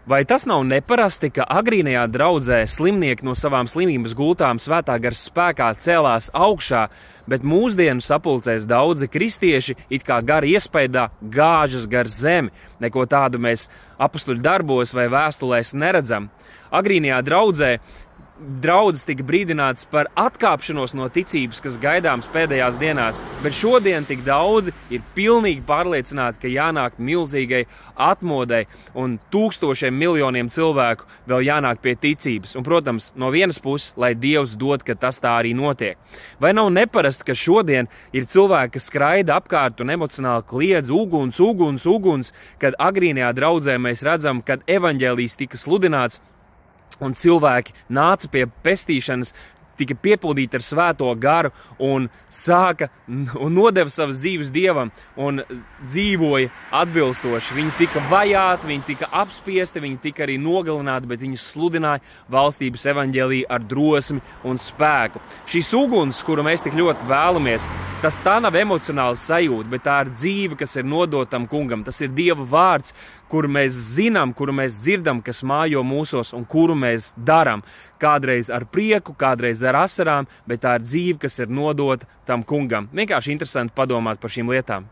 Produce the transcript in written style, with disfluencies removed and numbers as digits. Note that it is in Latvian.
Vai tas nav neparasti, ka agrīnajā draudzē slimnieki no savām slimības gultām svētā gara spēkā cēlās augšā, bet mūsdienu sapulcēs daudzi kristieši it kā gara iespējā gāžas gar zemi? Neko tādu mēs apustuļu darbos vai vēstulēs neredzam. Agrīnajā draudzē draudzes tika brīdināts par atkāpšanos no ticības, kas gaidāms pēdējās dienās, bet šodien tik daudzi ir pilnīgi pārliecināti, ka jānāk milzīgai atmodei un tūkstošiem miljoniem cilvēku vēl jānāk pie ticības. Un, protams, no vienas puses, lai Dievs dod, ka tas tā arī notiek. Vai nav neparasti, ka šodien ir cilvēki, kas skraida apkārt un emocionāli kliedz uguns, kad agrīnajā draudzē mēs redzam, kad evaņģēlijs tika sludināts, un cilvēki nāca pie pestīšanas, tika piepildīti ar svēto garu un sāka un nodeva savas dzīves Dievam un dzīvoja atbilstoši. Viņi tika vajāti, viņi tika apspiesti, viņi tika arī nogalināti, bet viņi sludināja valstības evaņģēliju ar drosmi un spēku. Šīs uguns, kuru mēs tik ļoti vēlamies, tā nav emocionāla sajūta, bet tā ir dzīve, kas ir nodotam kungam. Tas ir Dieva vārds, kuru mēs zinām, kuru mēs dzirdam, kas mājo mūsos un kuru mēs darām. Kādreiz ar prieku, kādreiz ar asarām, bet tā ir dzīve, kas ir nodota tam kungam. Vienkārši interesanti padomāt par šīm lietām.